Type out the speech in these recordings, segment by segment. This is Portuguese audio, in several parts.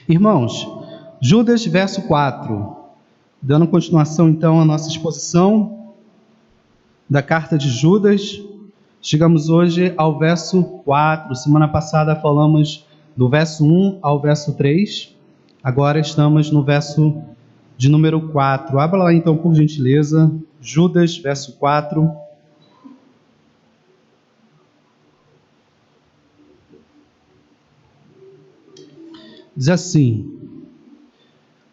Irmãos, Judas, verso 4. Dando continuação, então, à nossa exposição da carta de Judas, chegamos hoje ao verso 4. Semana passada falamos do verso 1 ao verso 3. Agora estamos no verso de número 4. Abra lá, então, por gentileza, Judas, verso 4. Diz assim: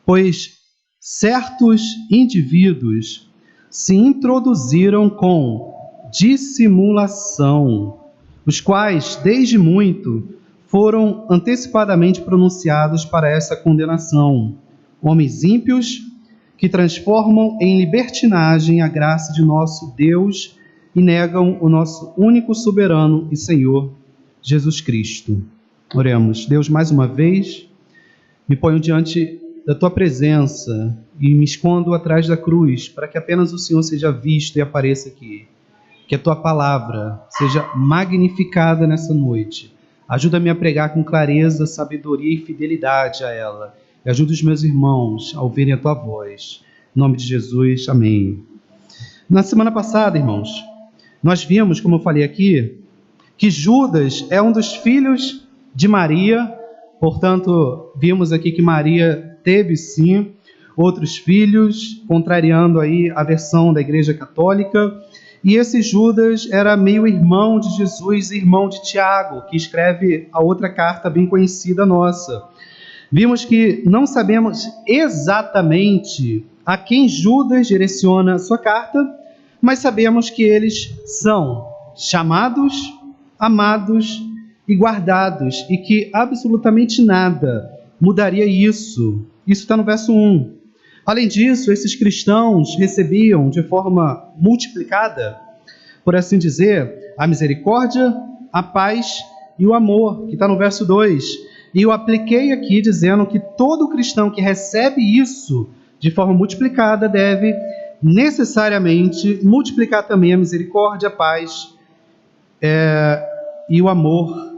pois certos indivíduos se introduziram com dissimulação, os quais, desde muito, foram antecipadamente pronunciados para essa condenação, homens ímpios que transformam em libertinagem a graça de nosso Deus e negam o nosso único soberano e Senhor, Jesus Cristo. Oremos. Deus, mais uma vez, me ponho diante da Tua presença e me escondo atrás da cruz, para que apenas o Senhor seja visto e apareça aqui. Que a Tua palavra seja magnificada nessa noite. Ajuda-me a pregar com clareza, sabedoria e fidelidade a ela. E ajuda os meus irmãos a ouvirem a Tua voz. Em nome de Jesus, amém. Na semana passada, irmãos, nós vimos, como eu falei aqui, que Judas é um dos filhos de Maria. Portanto, vimos aqui que Maria teve, sim, outros filhos, contrariando aí a versão da Igreja Católica. E esse Judas era meio-irmão de Jesus, irmão de Tiago, que escreve a outra carta bem conhecida nossa. Vimos que não sabemos exatamente a quem Judas direciona a sua carta, mas sabemos que eles são chamados, amados e guardados, e que absolutamente nada mudaria isso. Isso está no verso 1. Além disso, esses cristãos recebiam de forma multiplicada, por assim dizer, a misericórdia, a paz e o amor, que está no verso 2. E eu apliquei aqui dizendo que todo cristão que recebe isso de forma multiplicada deve necessariamente multiplicar também a misericórdia, a paz e o amor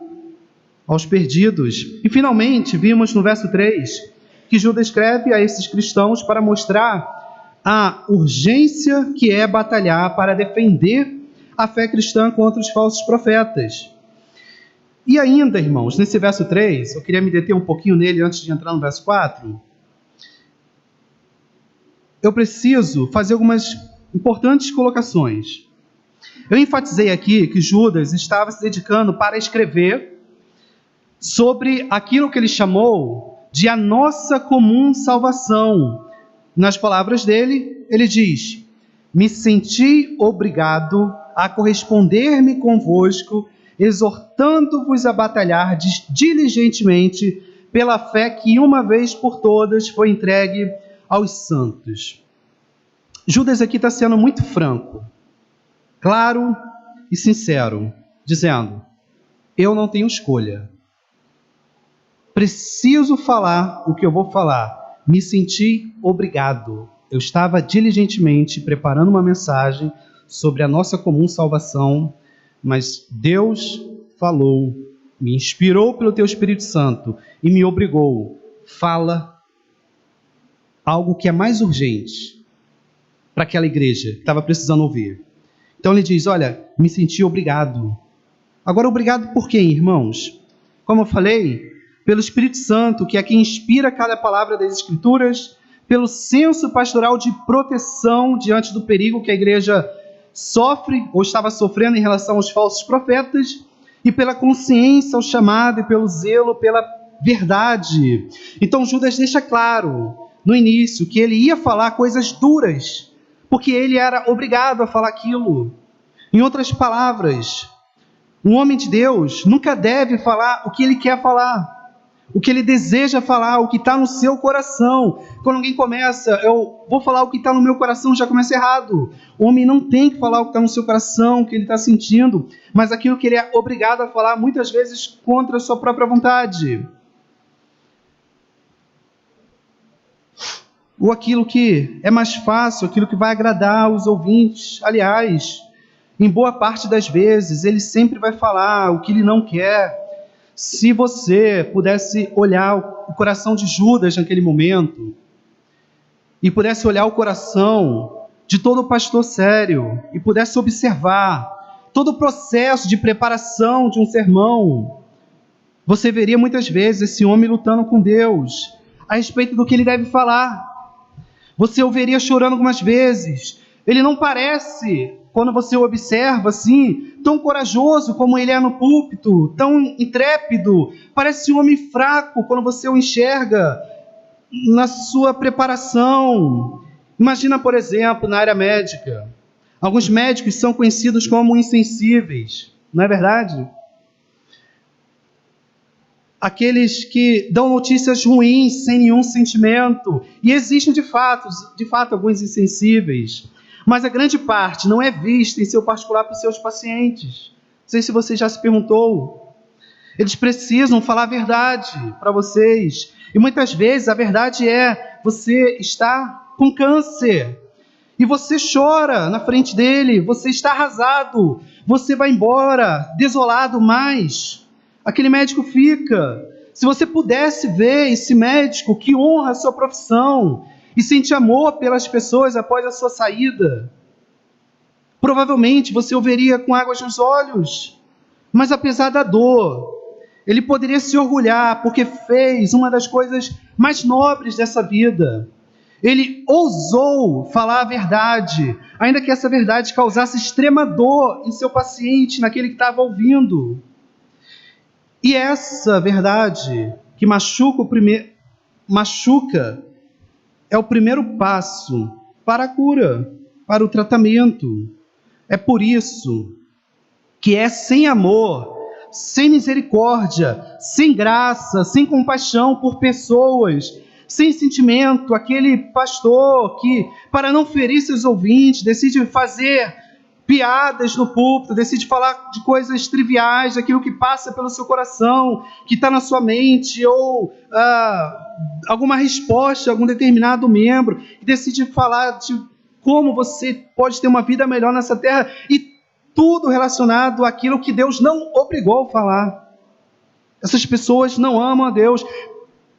aos perdidos. E finalmente vimos no verso 3 que Judas escreve a esses cristãos para mostrar a urgência que é batalhar para defender a fé cristã contra os falsos profetas. E ainda, irmãos, nesse verso 3, eu queria me deter um pouquinho nele antes de entrar no verso 4. Eu preciso fazer algumas importantes colocações. Eu enfatizei aqui que Judas estava se dedicando para escrever sobre aquilo que ele chamou de a nossa comum salvação. Nas palavras dele, ele diz: me senti obrigado a corresponder-me convosco, exortando-vos a batalhar diligentemente pela fé que uma vez por todas foi entregue aos santos. Judas aqui está sendo muito franco, claro e sincero, dizendo: eu não tenho escolha. Preciso falar o que eu vou falar. Me senti obrigado. Eu estava diligentemente preparando uma mensagem sobre a nossa comum salvação, mas Deus falou, me inspirou pelo Teu Espírito Santo e me obrigou. Fala algo que é mais urgente para aquela igreja que estava precisando ouvir. Então ele diz: olha, me senti obrigado. Agora, obrigado por quem, irmãos? Como eu falei, pelo Espírito Santo, que é quem inspira cada palavra das Escrituras, pelo senso pastoral de proteção diante do perigo que a igreja sofre ou estava sofrendo em relação aos falsos profetas, e pela consciência ao chamado e pelo zelo pela verdade. Então Judas deixa claro no início que ele ia falar coisas duras, porque ele era obrigado a falar aquilo. Em outras palavras, um homem de Deus nunca deve falar o que ele quer falar, o que ele deseja falar, o que está no seu coração. Quando alguém começa, eu vou falar o que está no meu coração, já começa errado. O homem não tem que falar o que está no seu coração, o que ele está sentindo, mas aquilo que ele é obrigado a falar, muitas vezes contra a sua própria vontade. Ou aquilo que é mais fácil, aquilo que vai agradar os ouvintes. Aliás, em boa parte das vezes, ele sempre vai falar o que ele não quer. Se você pudesse olhar o o coração de Judas naquele momento e pudesse olhar o coração de todo pastor sério e pudesse observar todo o processo de preparação de um sermão, você veria muitas vezes esse homem lutando com Deus a respeito do que ele deve falar. Você o veria chorando algumas vezes. Ele não parece, quando você o observa assim, tão corajoso como ele é no púlpito, tão intrépido. Parece um homem fraco quando você o enxerga na sua preparação. Imagina, por exemplo, na área médica. Alguns médicos são conhecidos como insensíveis, não é verdade? Aqueles que dão notícias ruins sem nenhum sentimento. E existem de fato alguns insensíveis. Mas a grande parte não é vista em seu particular para os seus pacientes. Não sei se você já se perguntou. Eles precisam falar a verdade para vocês. E muitas vezes a verdade é: você está com câncer. E você chora na frente dele. Você está arrasado. Você vai embora desolado, mas aquele médico fica. Se você pudesse ver esse médico que honra a sua profissão e sente amor pelas pessoas após a sua saída, provavelmente você o veria com águas nos olhos. Mas apesar da dor, ele poderia se orgulhar porque fez uma das coisas mais nobres dessa vida. Ele ousou falar a verdade, ainda que essa verdade causasse extrema dor em seu paciente, naquele que estava ouvindo. E essa verdade que machuca é o primeiro passo para a cura, para o tratamento. É por isso que é sem amor, sem misericórdia, sem graça, sem compaixão por pessoas, sem sentimento, aquele pastor que, para não ferir seus ouvintes, decide fazer piadas no púlpito, decide falar de coisas triviais, daquilo que passa pelo seu coração, que está na sua mente, ou alguma resposta a algum determinado membro, e decide falar de como você pode ter uma vida melhor nessa terra, e tudo relacionado àquilo que Deus não obrigou a falar. Essas pessoas não amam a Deus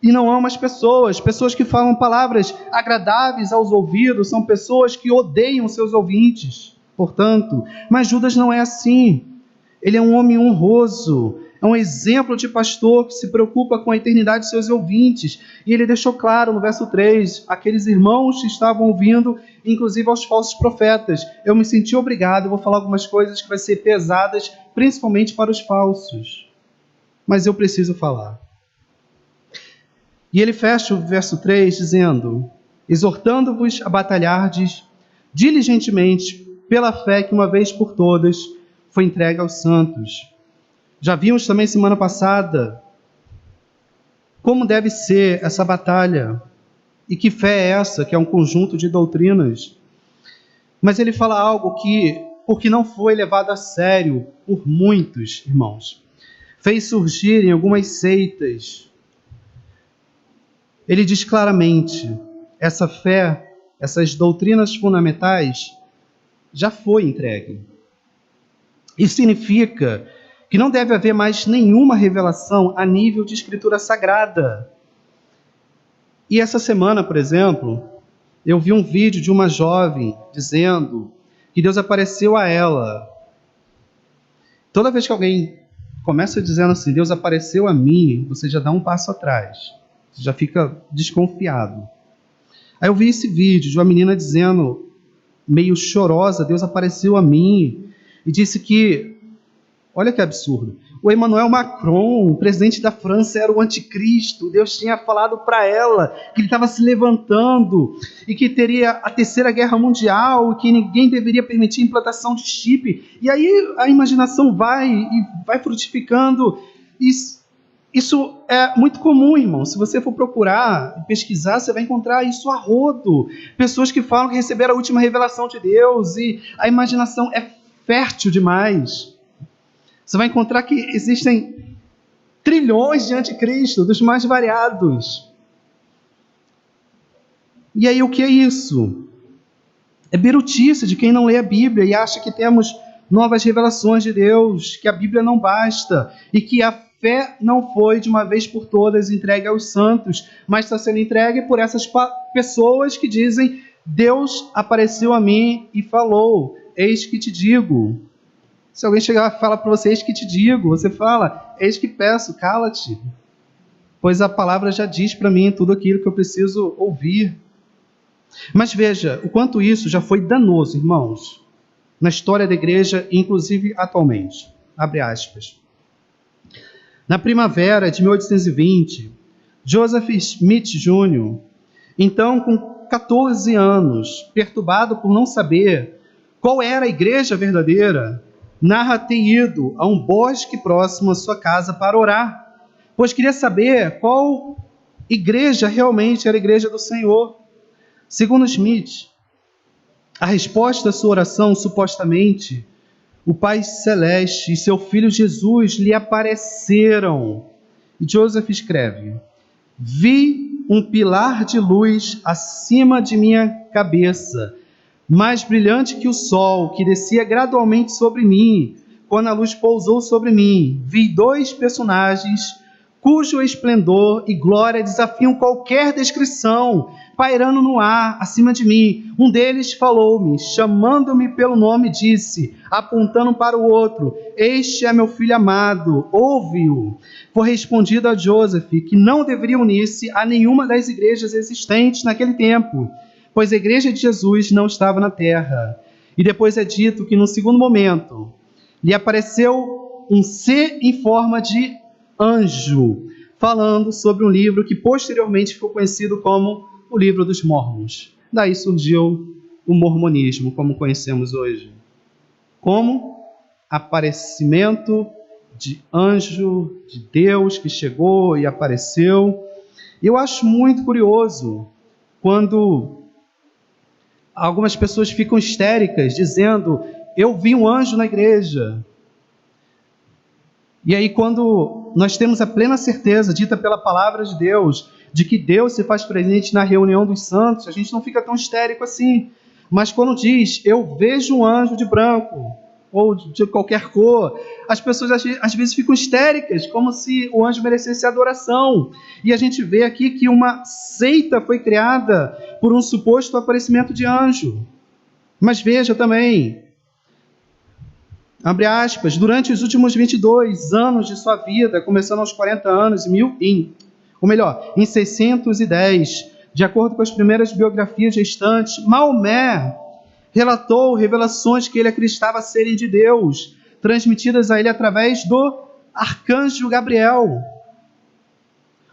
e não amam as pessoas. Pessoas que falam palavras agradáveis aos ouvidos são pessoas que odeiam seus ouvintes. Portanto, mas Judas não é assim. Ele é um homem honroso, é um exemplo de pastor que se preocupa com a eternidade de seus ouvintes. E ele deixou claro no verso 3, aqueles irmãos que estavam ouvindo, inclusive aos falsos profetas: eu me senti obrigado, eu vou falar algumas coisas que vão ser pesadas, principalmente para os falsos. Mas eu preciso falar. E ele fecha o verso 3 dizendo: exortando-vos a batalhardes diligentemente pela fé que uma vez por todas foi entregue aos santos. Já vimos também semana passada como deve ser essa batalha e que fé é essa, que é um conjunto de doutrinas. Mas ele fala algo que, porque não foi levado a sério por muitos irmãos, fez surgirem algumas seitas. Ele diz claramente: essa fé, essas doutrinas fundamentais já foi entregue. Isso significa que não deve haver mais nenhuma revelação a nível de escritura sagrada. E essa semana, por exemplo, eu vi um vídeo de uma jovem dizendo que Deus apareceu a ela. Toda vez que alguém começa dizendo assim, Deus apareceu a mim, você já dá um passo atrás. Você já fica desconfiado. Aí eu vi esse vídeo de uma menina dizendo, meio chorosa, Deus apareceu a mim e disse que, olha que absurdo, o Emmanuel Macron, o presidente da França, era o anticristo. Deus tinha falado para ela que ele estava se levantando e que teria a terceira guerra mundial e que ninguém deveria permitir a implantação de chip. E aí a imaginação vai frutificando. Isso é muito comum, irmão. Se você for procurar e pesquisar, você vai encontrar isso a rodo. Pessoas que falam que receberam a última revelação de Deus e a imaginação é fértil demais. Você vai encontrar que existem trilhões de anticristo, dos mais variados. E aí o que é isso? É birutice de quem não lê a Bíblia e acha que temos novas revelações de Deus, que a Bíblia não basta e que a fé não foi de uma vez por todas entregue aos santos, mas está sendo entregue por essas pessoas que dizem: Deus apareceu a mim e falou, eis que te digo. Se alguém chegar e falar para você, eis que te digo, você fala, eis que peço, cala-te. Pois a palavra já diz para mim tudo aquilo que eu preciso ouvir. Mas veja, o quanto isso já foi danoso, irmãos, na história da igreja, inclusive atualmente. Abre aspas. Na primavera de 1820, Joseph Smith Jr., então com 14 anos, perturbado por não saber qual era a igreja verdadeira, narra ter ido a um bosque próximo à sua casa para orar, pois queria saber qual igreja realmente era a igreja do Senhor. Segundo Smith, a resposta à sua oração, supostamente, o Pai Celeste e seu Filho Jesus lhe apareceram. E Joseph escreve: vi um pilar de luz acima de minha cabeça, mais brilhante que o sol, que descia gradualmente sobre mim. Quando a luz pousou sobre mim, vi dois personagens cujo esplendor e glória desafiam qualquer descrição, pairando no ar acima de mim. Um deles falou-me, chamando-me pelo nome, disse, apontando para o outro: este é meu filho amado, ouve-o. Foi respondido a Joseph que não deveria unir-se a nenhuma das igrejas existentes naquele tempo, pois a igreja de Jesus não estava na terra. E depois é dito que, no segundo momento, lhe apareceu um ser em forma de anjo, falando sobre um livro que posteriormente ficou conhecido como o Livro dos Mormons. Daí surgiu o mormonismo, como conhecemos hoje. Como aparecimento de anjo de Deus que chegou e apareceu. Eu acho muito curioso quando algumas pessoas ficam histéricas, dizendo: eu vi um anjo na igreja. E aí, quando nós temos a plena certeza, dita pela palavra de Deus, de que Deus se faz presente na reunião dos santos, a gente não fica tão histérico assim. Mas quando diz, eu vejo um anjo de branco, ou de qualquer cor, as pessoas às vezes ficam histéricas, como se o anjo merecesse adoração. E a gente vê aqui que uma seita foi criada por um suposto aparecimento de anjo. Mas veja também, abre aspas, durante os últimos 22 anos de sua vida, começando aos 40 anos, em 610, de acordo com as primeiras biografias restantes, Maomé relatou revelações que ele acreditava serem de Deus, transmitidas a ele através do arcanjo Gabriel.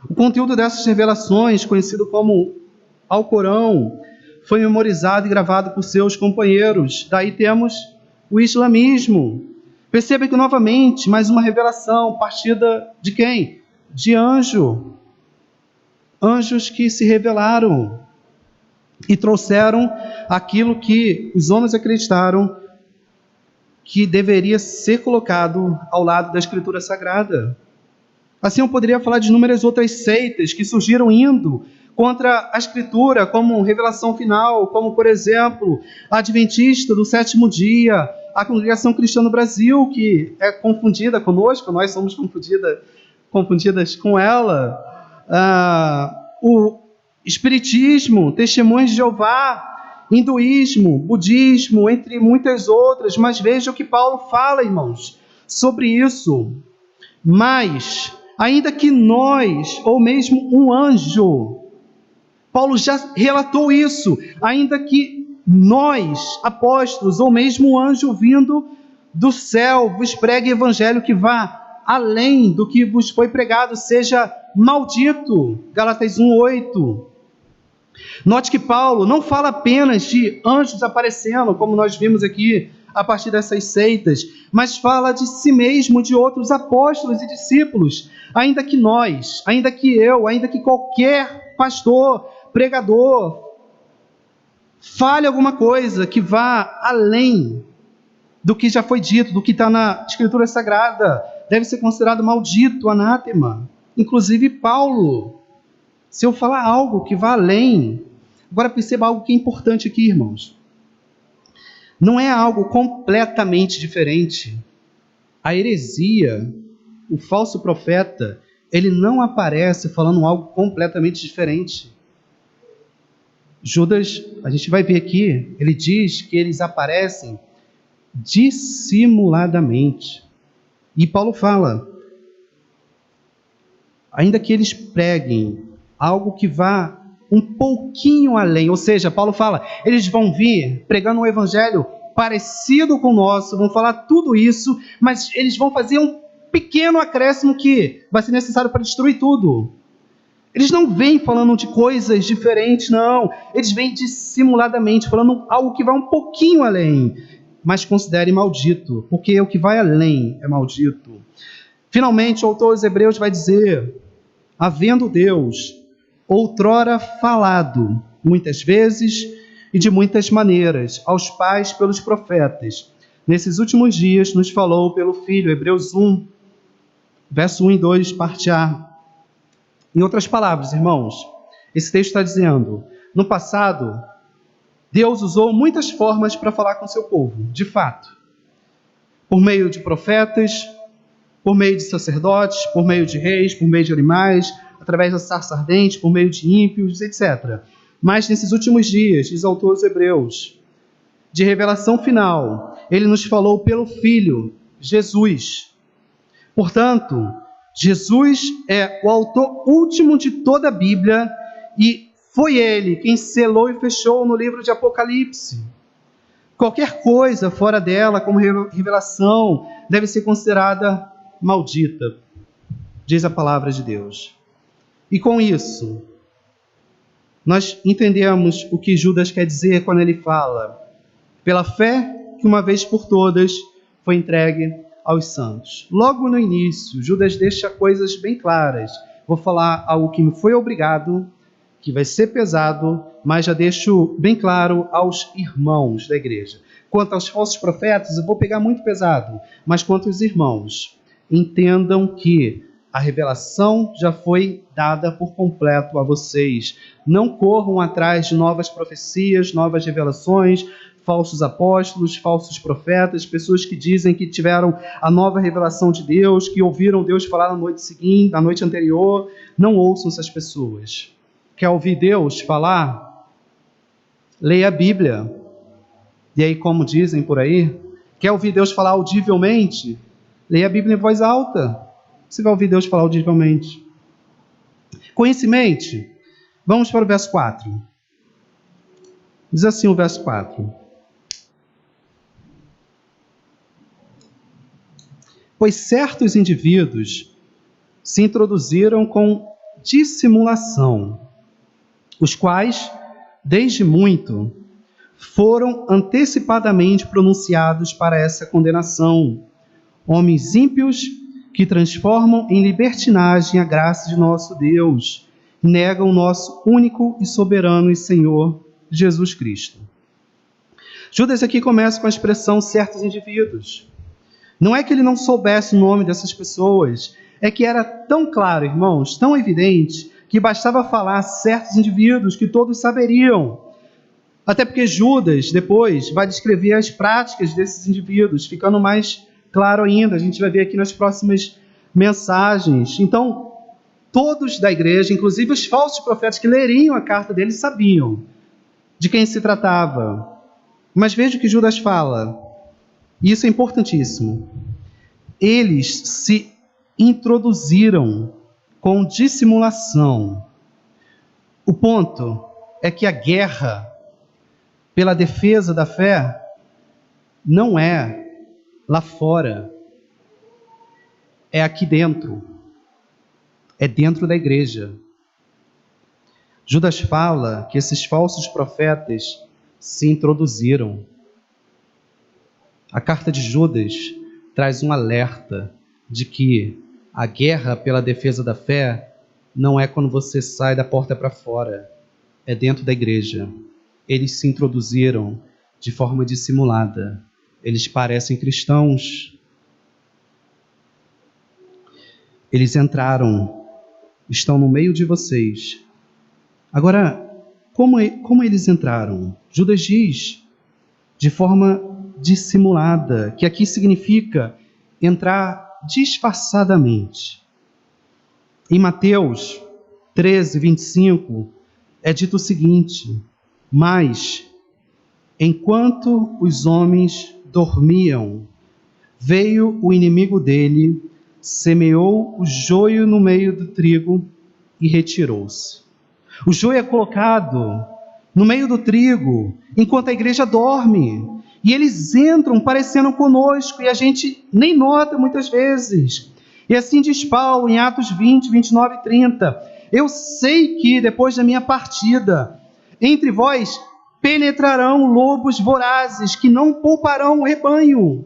O conteúdo dessas revelações, conhecido como Alcorão, foi memorizado e gravado por seus companheiros. Daí temos o islamismo. Perceba que, novamente, mais uma revelação partida de quem? De anjo. Anjos que se revelaram e trouxeram aquilo que os homens acreditaram que deveria ser colocado ao lado da Escritura Sagrada. Assim, eu poderia falar de inúmeras outras seitas que surgiram indo contra a Escritura, como Revelação Final, como, por exemplo, a Adventista do Sétimo Dia, a Congregação Cristã no Brasil, que é confundida conosco, nós somos confundidas com ela, o Espiritismo, Testemunhos de Jeová, Hinduísmo, Budismo, entre muitas outras. Mas veja o que Paulo fala, irmãos, sobre isso. Mas, ainda que nós, ou mesmo um anjo, Paulo já relatou isso, ainda que nós, apóstolos, ou mesmo um anjo vindo do céu, vos pregue evangelho que vá além do que vos foi pregado, seja maldito. Gálatas 1:8. Note que Paulo não fala apenas de anjos aparecendo, como nós vimos aqui a partir dessas seitas, mas fala de si mesmo, de outros apóstolos e discípulos. Ainda que nós, ainda que eu, ainda que qualquer pastor, pregador, fale alguma coisa que vá além do que já foi dito, do que está na Escritura Sagrada, deve ser considerado maldito, anátema. Inclusive Paulo, se eu falar algo que vá além. Agora perceba algo que é importante aqui, irmãos. Não é algo completamente diferente. A heresia o falso profeta, ele não aparece falando algo completamente diferente. Judas, a gente vai ver aqui, ele diz que eles aparecem dissimuladamente. E Paulo fala, ainda que eles preguem algo que vá um pouquinho além, ou seja, Paulo fala, eles vão vir pregando um evangelho parecido com o nosso, vão falar tudo isso, mas eles vão fazer um pequeno acréscimo que vai ser necessário para destruir tudo. Eles não vêm falando de coisas diferentes, não. Eles vêm dissimuladamente, falando algo que vai um pouquinho além, mas considere maldito, porque o que vai além é maldito. Finalmente, o autor aos Hebreus vai dizer, havendo Deus outrora falado, muitas vezes e de muitas maneiras, aos pais pelos profetas, nesses últimos dias nos falou pelo Filho, Hebreus 1, verso 1 e 2, parte A. Em outras palavras, irmãos, esse texto está dizendo, no passado, Deus usou muitas formas para falar com seu povo, de fato, por meio de profetas, por meio de sacerdotes, por meio de reis, por meio de animais, através da sarça ardente, por meio de ímpios, etc. Mas nesses últimos dias, diz o autor aos Hebreus, de revelação final, ele nos falou pelo Filho, Jesus. Portanto, Jesus é o autor último de toda a Bíblia e foi ele quem selou e fechou no livro de Apocalipse. Qualquer coisa fora dela, como revelação, deve ser considerada maldita, diz a palavra de Deus. E com isso, nós entendemos o que Judas quer dizer quando ele fala, pela fé que uma vez por todas foi entregue aos santos. Logo no início, Judas deixa coisas bem claras. Vou falar algo que me foi obrigado, que vai ser pesado, mas já deixo bem claro aos irmãos da igreja. Quanto aos falsos profetas, eu vou pegar muito pesado, mas quanto aos irmãos, entendam que a revelação já foi dada por completo a vocês. Não corram atrás de novas profecias, novas revelações, falsos apóstolos, falsos profetas, pessoas que dizem que tiveram a nova revelação de Deus, que ouviram Deus falar na noite seguinte, na noite anterior. Não ouçam essas pessoas. Quer ouvir Deus falar? Leia a Bíblia. E aí, como dizem por aí, quer ouvir Deus falar audivelmente? Leia a Bíblia em voz alta. Você vai ouvir Deus falar audivelmente. Conhecimento. Vamos para o verso 4. Diz assim o verso 4. Pois certos indivíduos se introduziram com dissimulação, os quais, desde muito, foram antecipadamente pronunciados para essa condenação. Homens ímpios que transformam em libertinagem a graça de nosso Deus, negam o nosso único e soberano e Senhor Jesus Cristo. Judas aqui começa com a expressão certos indivíduos. Não é que ele não soubesse o nome dessas pessoas, é que era tão claro, irmãos, tão evidente, que bastava falar certos indivíduos que todos saberiam. Até porque Judas, depois, vai descrever as práticas desses indivíduos, ficando mais claro ainda, a gente vai ver aqui nas próximas mensagens. Então, todos da igreja, inclusive os falsos profetas que leriam a carta deles, sabiam de quem se tratava. Mas veja o que Judas fala, e isso é importantíssimo. Eles se introduziram com dissimulação. O ponto é que a guerra pela defesa da fé não é lá fora, é aqui dentro, é dentro da igreja. Judas fala que esses falsos profetas se introduziram. A carta de Judas traz um alerta de que a guerra pela defesa da fé não é quando você sai da porta para fora, é dentro da igreja. Eles se introduziram de forma dissimulada. Eles parecem cristãos. Eles entraram, estão no meio de vocês. Agora, como eles entraram? Judas diz, de forma dissimulada, que aqui significa entrar disfarçadamente. Em Mateus 13, 25, é dito o seguinte: mas, enquanto os homens dormiam, veio o inimigo dele, semeou o joio no meio do trigo e retirou-se. O joio é colocado no meio do trigo, enquanto a igreja dorme. E eles entram parecendo conosco, e a gente nem nota muitas vezes. E assim diz Paulo em Atos 20, 29 e 30. Eu sei que depois da minha partida, entre vós penetrarão lobos vorazes, que não pouparão o rebanho.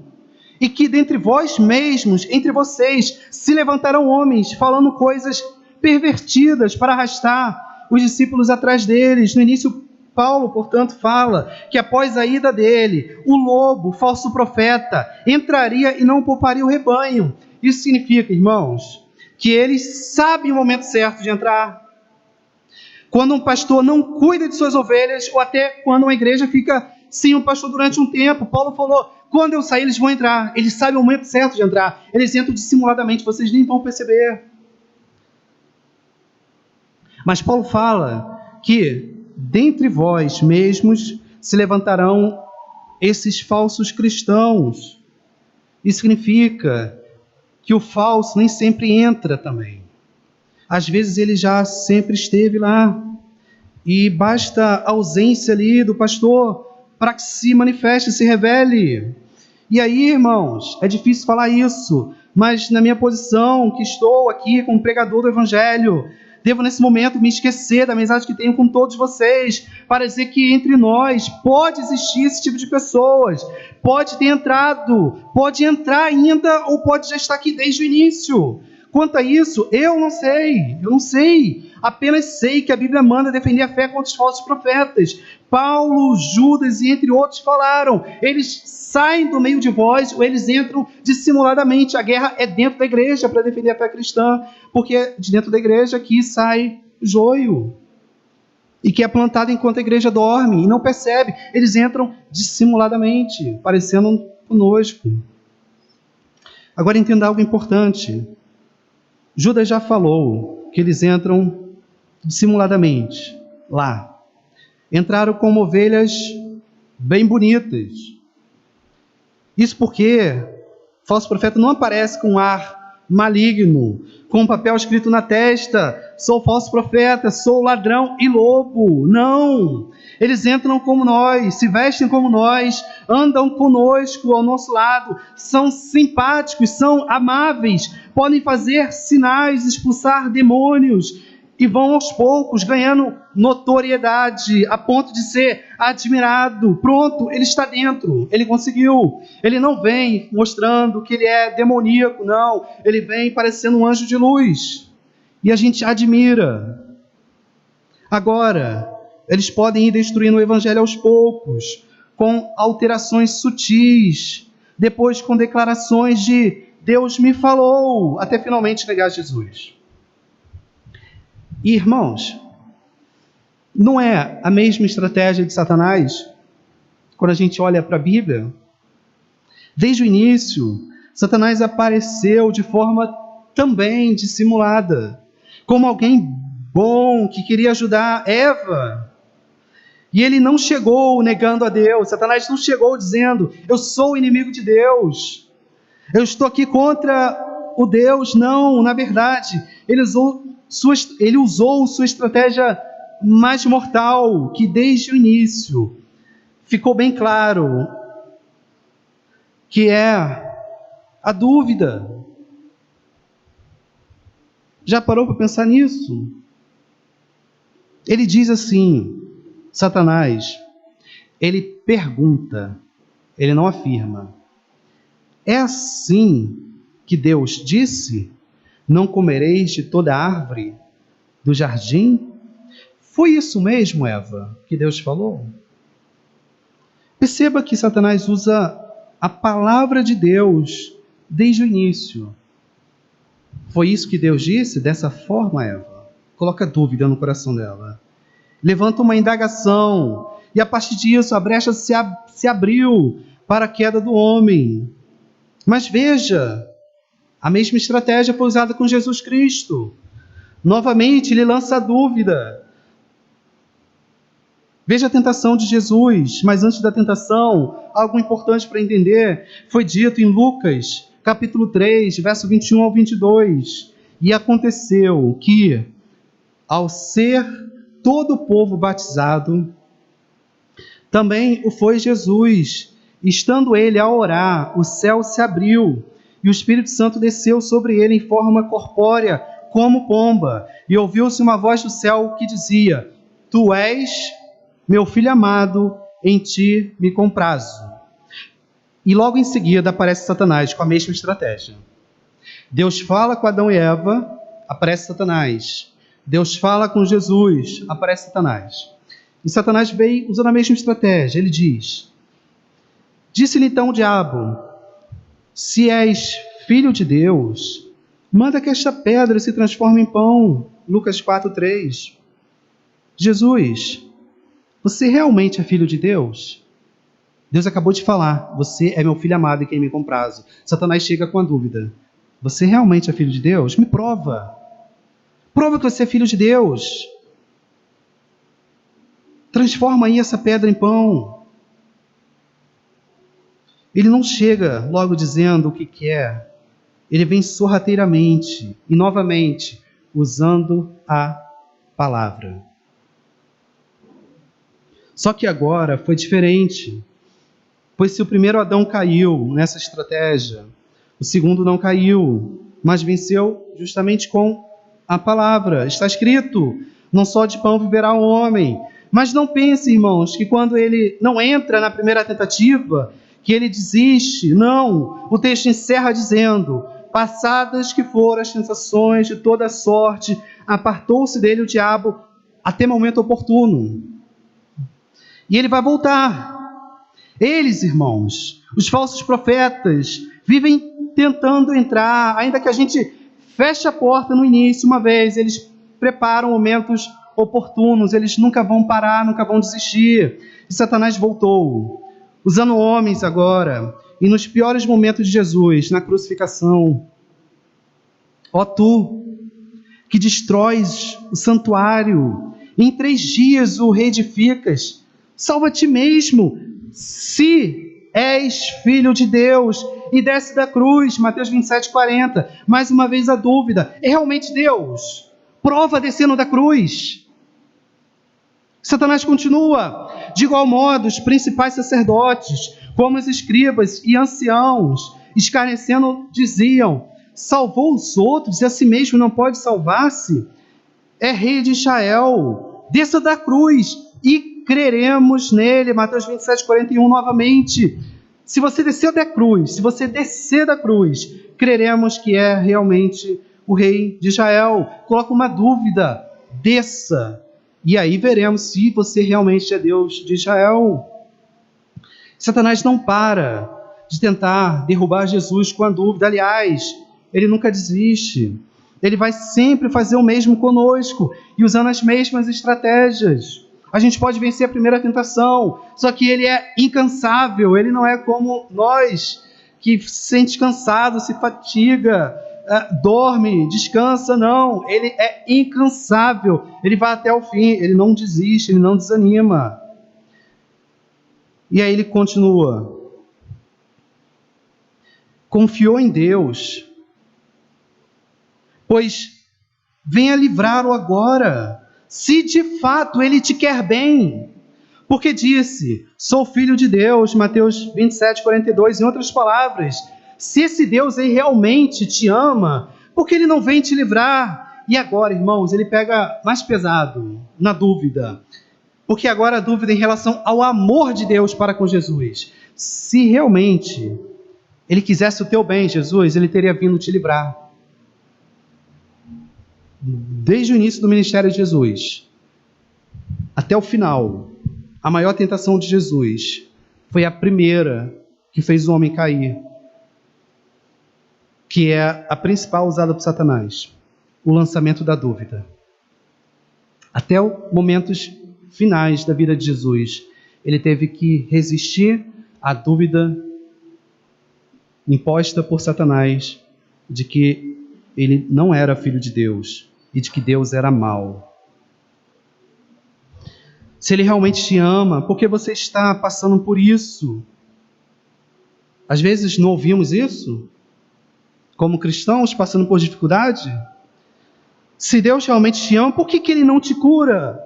E que dentre vós mesmos, entre vocês, se levantarão homens, falando coisas pervertidas para arrastar os discípulos atrás deles. No início, Paulo, portanto, fala que após a ida dele, o lobo, o falso profeta, entraria e não pouparia o rebanho. Isso significa, irmãos, que eles sabem o momento certo de entrar. Quando um pastor não cuida de suas ovelhas, ou até quando uma igreja fica sem um pastor durante um tempo. Paulo falou, quando eu sair eles vão entrar. Eles sabem o momento certo de entrar. Eles entram dissimuladamente, vocês nem vão perceber. Mas Paulo fala que dentre vós mesmos se levantarão esses falsos cristãos. Isso significa que o falso nem sempre entra também. Às vezes ele já sempre esteve lá. E basta a ausência ali do pastor para que se manifeste, se revele. E aí, irmãos, é difícil falar isso, mas na minha posição, que estou aqui como pregador do Evangelho, devo nesse momento me esquecer da amizade que tenho com todos vocês, para dizer que entre nós pode existir esse tipo de pessoas, pode ter entrado, pode entrar ainda, ou pode já estar aqui desde o início. Quanto a isso, eu não sei, apenas sei que a Bíblia manda defender a fé contra os falsos profetas. Paulo, Judas e entre outros falaram, eles saem do meio de vós, ou eles entram dissimuladamente. A guerra é dentro da igreja para defender a fé cristã, porque é de dentro da igreja que sai joio, e que é plantado enquanto a igreja dorme, e não percebe. Eles entram dissimuladamente, parecendo conosco. Agora entenda algo importante. Judas já falou que eles entram dissimuladamente lá. Entraram como ovelhas bem bonitas. Isso porque o falso profeta não aparece com um ar maligno, com um papel escrito na testa, sou falso profeta, sou ladrão e lobo. Não! Eles entram como nós, se vestem como nós, andam conosco ao nosso lado, são simpáticos, são amáveis, podem fazer sinais, expulsar demônios, e vão aos poucos ganhando notoriedade, a ponto de ser admirado. Pronto, ele está dentro, ele conseguiu. Ele não vem mostrando que ele é demoníaco, não. Ele vem parecendo um anjo de luz, e a gente admira. Agora, eles podem ir destruindo o evangelho aos poucos, com alterações sutis, depois com declarações de Deus me falou, até finalmente negar Jesus. E, irmãos, não é a mesma estratégia de Satanás quando a gente olha para a Bíblia? Desde o início, Satanás apareceu de forma também dissimulada, como alguém bom que queria ajudar Eva. E ele não chegou negando a Deus. Satanás não chegou dizendo, eu sou o inimigo de Deus, eu estou aqui contra o Deus. Não, na verdade, ele usou sua estratégia mais mortal, que desde o início ficou bem claro, que é a dúvida. Já parou para pensar nisso? Ele diz assim, Satanás, ele pergunta, ele não afirma. É assim que Deus disse? Não comereis de toda árvore do jardim? Foi isso mesmo, Eva, que Deus falou? Perceba que Satanás usa a palavra de Deus desde o início. Foi isso que Deus disse? Dessa forma, Eva. Coloca dúvida no coração dela. Levanta uma indagação, e a partir disso a brecha se abriu para a queda do homem. Mas veja, A mesma estratégia foi usada com Jesus Cristo. Novamente, ele lança a dúvida. Veja a tentação de Jesus, mas antes da tentação, algo importante para entender, foi dito em Lucas, capítulo 3, verso 21 ao 22. E aconteceu que, ao ser todo o povo batizado, também o foi Jesus. Estando ele a orar, o céu se abriu, e o Espírito Santo desceu sobre ele em forma corpórea, como pomba. E ouviu-se uma voz do céu que dizia: Tu és meu filho amado, em ti me comprazo. E logo em seguida aparece Satanás com a mesma estratégia. Deus fala com Adão e Eva, aparece Satanás. Deus fala com Jesus, aparece Satanás. E Satanás veio usando a mesma estratégia. Ele diz: Disse-lhe então o diabo: Se és filho de Deus, manda que esta pedra se transforme em pão. Lucas 4:3. Jesus, você realmente é filho de Deus? Deus acabou de falar: Você é meu filho amado em quem me comprazo. Satanás chega com a dúvida: Você realmente é filho de Deus? Me prova. Prova que você é filho de Deus. Transforma aí essa pedra em pão. Ele não chega logo dizendo o que quer. Ele vem sorrateiramente e novamente usando a palavra. Só que agora foi diferente. Pois se o primeiro Adão caiu nessa estratégia, o segundo não caiu, mas venceu justamente com a palavra. Está escrito: Não só de pão viverá o homem. Mas não pense, irmãos, que quando ele não entra na primeira tentativa, que ele desiste. Não, o texto encerra dizendo: Passadas que foram as tentações de toda sorte, apartou-se dele o diabo até momento oportuno. E ele vai voltar. Eles, irmãos, os falsos profetas, vivem tentando entrar, ainda que a gente feche a porta no início uma vez, eles preparam momentos oportunos, eles nunca vão parar, nunca vão desistir. E Satanás voltou, usando homens agora, e nos piores momentos de Jesus, na crucificação. Ó tu, que destróis o santuário, em 3 dias o reedificas, salva a ti mesmo, se és filho de Deus, e desce da cruz. Mateus 27:40. Mais uma vez a dúvida: é realmente Deus? Prova descendo da cruz. Satanás continua: de igual modo, os principais sacerdotes, como os escribas e anciãos, escarnecendo, diziam: salvou os outros e a si mesmo não pode salvar-se? É rei de Israel, desça da cruz e creremos nele. Mateus 27:41 novamente. Se você descer da cruz, creremos que é realmente o rei de Israel. Coloca uma dúvida: desça, e aí veremos se você realmente é Deus de Israel. Satanás não para de tentar derrubar Jesus com a dúvida. Aliás, ele nunca desiste. Ele vai sempre fazer o mesmo conosco e usando as mesmas estratégias. A gente pode vencer a primeira tentação, só que ele é incansável. Ele não é como nós, que se sente cansado, se fatiga, dorme, descansa. Não, ele é incansável. Ele vai até o fim, ele não desiste, ele não desanima. E aí ele continua: confiou em Deus, pois venha livrá-lo agora, se de fato ele te quer bem. Porque disse: sou filho de Deus, Mateus 27:42. Em outras palavras, se esse Deus aí realmente te ama, por que ele não vem te livrar? E agora, irmãos, ele pega mais pesado na dúvida. Porque agora a dúvida em relação ao amor de Deus para com Jesus. Se realmente ele quisesse o teu bem, Jesus, ele teria vindo te livrar. Desde o início do ministério de Jesus até o final, a maior tentação de Jesus foi a primeira que fez o homem cair, que é a principal usada por Satanás: o lançamento da dúvida. Até os momentos finais da vida de Jesus, ele teve que resistir à dúvida imposta por Satanás de que ele não era filho de Deus e de que Deus era mau. Se ele realmente te ama, por que você está passando por isso? Às vezes não ouvimos isso? Como cristãos passando por dificuldade? Se Deus realmente te ama, por que ele não te cura?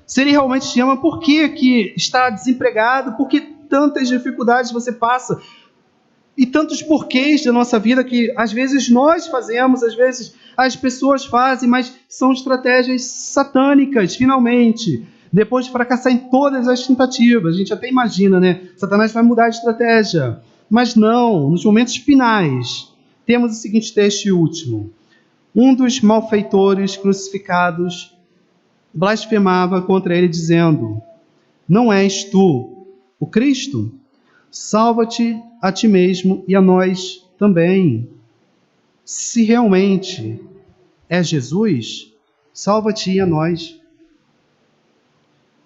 Se ele realmente te ama, por que está desempregado? Por que tantas dificuldades você passa? E tantos porquês da nossa vida que às vezes nós fazemos, às vezes as pessoas fazem, mas são estratégias satânicas, finalmente. Depois de fracassar em todas as tentativas, a gente até imagina, né? Satanás vai mudar de estratégia. Mas não, nos momentos finais, temos o seguinte texto e último. Um dos malfeitores crucificados blasfemava contra ele, dizendo: não és tu o Cristo? Salva-te a ti mesmo e a nós também. Se realmente é Jesus, salva-te e a nós.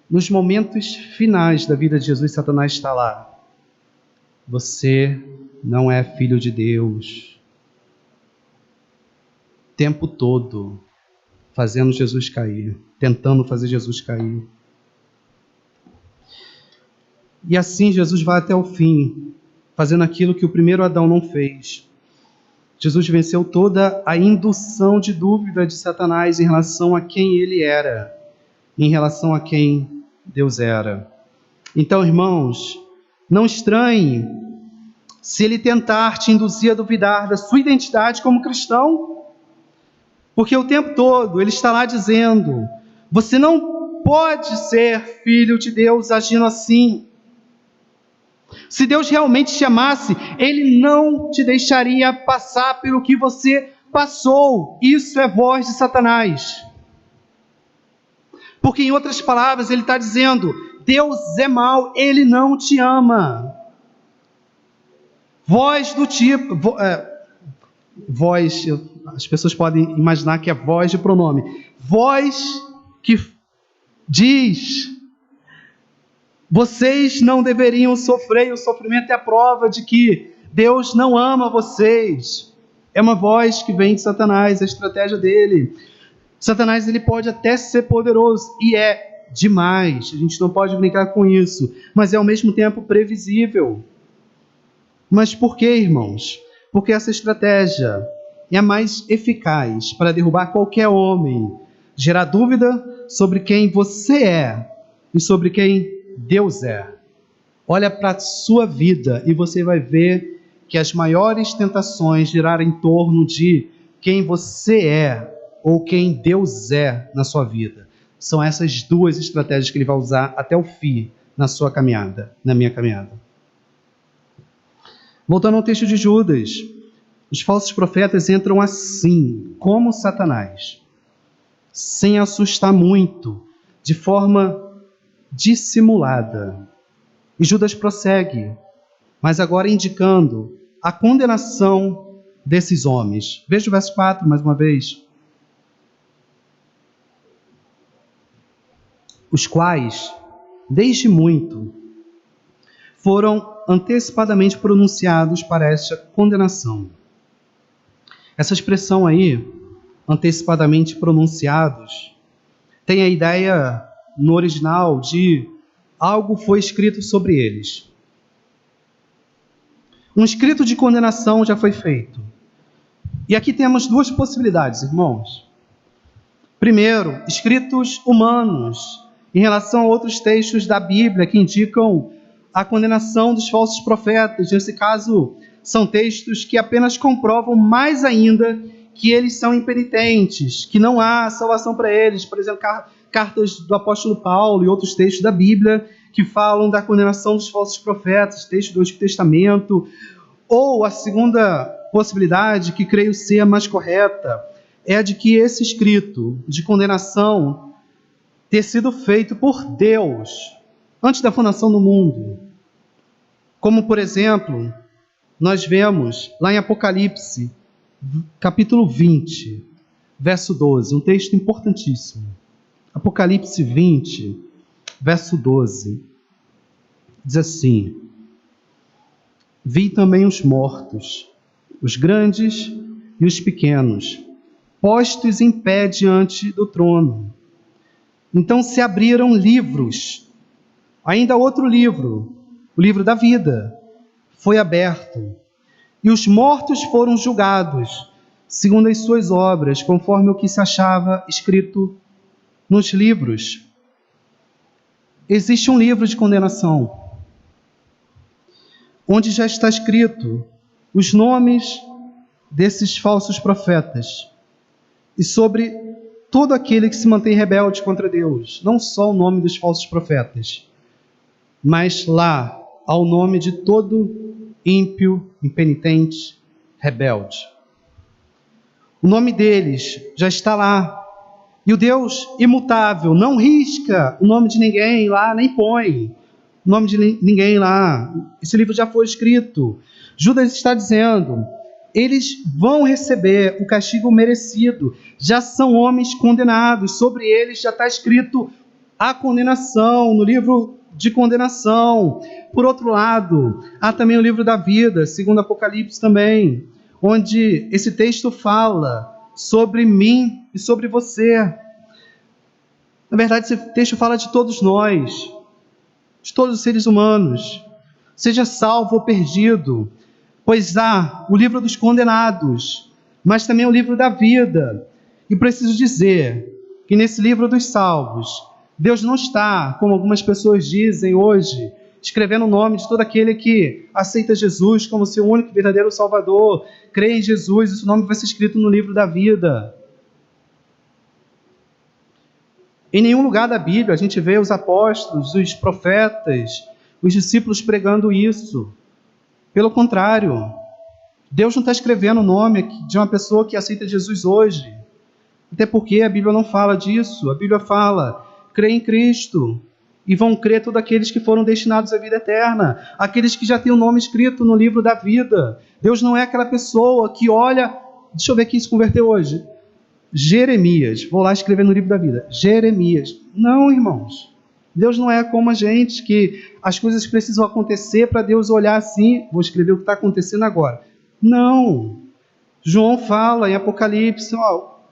Nos momentos finais da vida de Jesus, Satanás está lá. Você não é filho de Deus. O tempo todo fazendo Jesus cair, tentando fazer Jesus cair. E assim Jesus vai até o fim, fazendo aquilo que o primeiro Adão não fez. Jesus venceu toda a indução de dúvida de Satanás em relação a quem ele era, em relação a quem Deus era. Então, irmãos, não estranhe se ele tentar te induzir a duvidar da sua identidade como cristão, porque o tempo todo ele está lá dizendo: você não pode ser filho de Deus agindo assim. Se Deus realmente te amasse, Ele não te deixaria passar pelo que você passou. Isso é voz de Satanás. Porque, em outras palavras, Ele está dizendo: Deus é mau, Ele não te ama. Voz do tipo... voz, as pessoas podem imaginar que é voz de pronome. Voz que diz: vocês não deveriam sofrer, e o sofrimento é a prova de que Deus não ama vocês. É uma voz que vem de Satanás, a estratégia dele. Satanás, ele pode até ser poderoso, e é demais, a gente não pode brincar com isso, mas é ao mesmo tempo previsível. Mas por que, irmãos? Porque essa estratégia é a mais eficaz para derrubar qualquer homem, gerar dúvida sobre quem você é e sobre quem Deus é. Olha para a sua vida e você vai ver que as maiores tentações giraram em torno de quem você é ou quem Deus é na sua vida. São essas duas estratégias que ele vai usar até o fim na sua caminhada, na minha caminhada. Voltando ao texto de Judas, os falsos profetas entram assim, como Satanás, sem assustar muito, de forma dissimulada. E Judas prossegue, mas agora indicando a condenação desses homens. Veja o verso 4 mais uma vez. Os quais, desde muito, foram antecipadamente pronunciados para esta condenação. Essa expressão aí, antecipadamente pronunciados, tem a ideia no original de algo foi escrito sobre eles. Um escrito de condenação já foi feito. E aqui temos duas possibilidades, irmãos. Primeiro, escritos humanos, em relação a outros textos da Bíblia que indicam a condenação dos falsos profetas. Nesse caso, são textos que apenas comprovam mais ainda que eles são impenitentes, que não há salvação para eles. Por exemplo, cartas do apóstolo Paulo e outros textos da Bíblia que falam da condenação dos falsos profetas, textos do Antigo Testamento. Ou a segunda possibilidade, que creio ser a mais correta, é a de que esse escrito de condenação ter sido feito por Deus antes da fundação do mundo. Como, por exemplo, nós vemos lá em Apocalipse, capítulo 20, verso 12, um texto importantíssimo. Apocalipse 20, verso 12, diz assim: vi também os mortos, os grandes e os pequenos, postos em pé diante do trono. Então se abriram livros, ainda outro livro, o livro da vida, foi aberto, e os mortos foram julgados, segundo as suas obras, conforme o que se achava escrito nos livros. Existe um livro de condenação, onde já está escrito os nomes desses falsos profetas e sobre todo aquele que se mantém rebelde contra Deus. Não só o nome dos falsos profetas, mas lá há o nome de todo ímpio, impenitente, rebelde. O nome deles já está lá. E o Deus imutável não risca o nome de ninguém lá, nem põe o nome de ninguém lá. Esse livro já foi escrito. Judas está dizendo, eles vão receber o castigo merecido. Já são homens condenados. Sobre eles já está escrito a condenação, no livro de condenação. Por outro lado, há também o livro da vida, segundo Apocalipse também, onde esse texto fala sobre mim e sobre você. Na verdade, esse texto fala de todos nós, de todos os seres humanos, seja salvo ou perdido, pois há o livro dos condenados, mas também o livro da vida. E preciso dizer que nesse livro dos salvos, Deus não está, como algumas pessoas dizem hoje, escrevendo o nome de todo aquele que aceita Jesus como seu único e verdadeiro Salvador, crê em Jesus, esse nome vai ser escrito no livro da vida. Em nenhum lugar da Bíblia a gente vê os apóstolos, os profetas, os discípulos pregando isso. Pelo contrário, Deus não está escrevendo o nome de uma pessoa que aceita Jesus hoje. Até porque a Bíblia não fala disso. A Bíblia fala, crê em Cristo, e vão crer todos aqueles que foram destinados à vida eterna, aqueles que já têm o nome escrito no livro da vida. Deus não é aquela pessoa que olha, deixa eu ver quem se converteu hoje, Jeremias, vou lá escrever no livro da vida, Jeremias. Não, irmãos, Deus não é como a gente, que as coisas precisam acontecer para Deus olhar assim, vou escrever o que está acontecendo agora. Não, João fala em Apocalipse,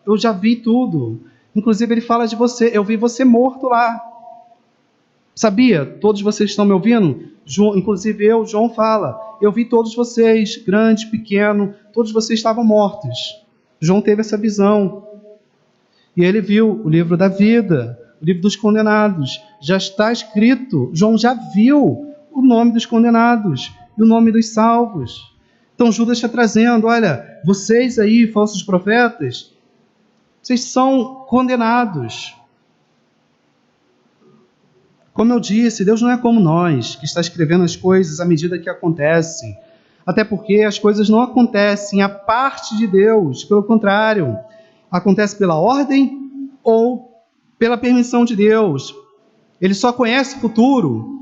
eu já vi tudo, inclusive ele fala de você, eu vi você morto lá. Sabia? Todos vocês estão me ouvindo? Inclusive João fala, eu vi todos vocês, grande, pequeno, todos vocês estavam mortos. João teve essa visão. E ele viu o livro da vida, o livro dos condenados. Já está escrito, João já viu o nome dos condenados e o nome dos salvos. Então Judas está trazendo, olha, vocês aí, falsos profetas, vocês são condenados. Como eu disse, Deus não é como nós, que está escrevendo as coisas à medida que acontecem. Até porque as coisas não acontecem à parte de Deus. Pelo contrário, acontece pela ordem ou pela permissão de Deus. Ele só conhece o futuro.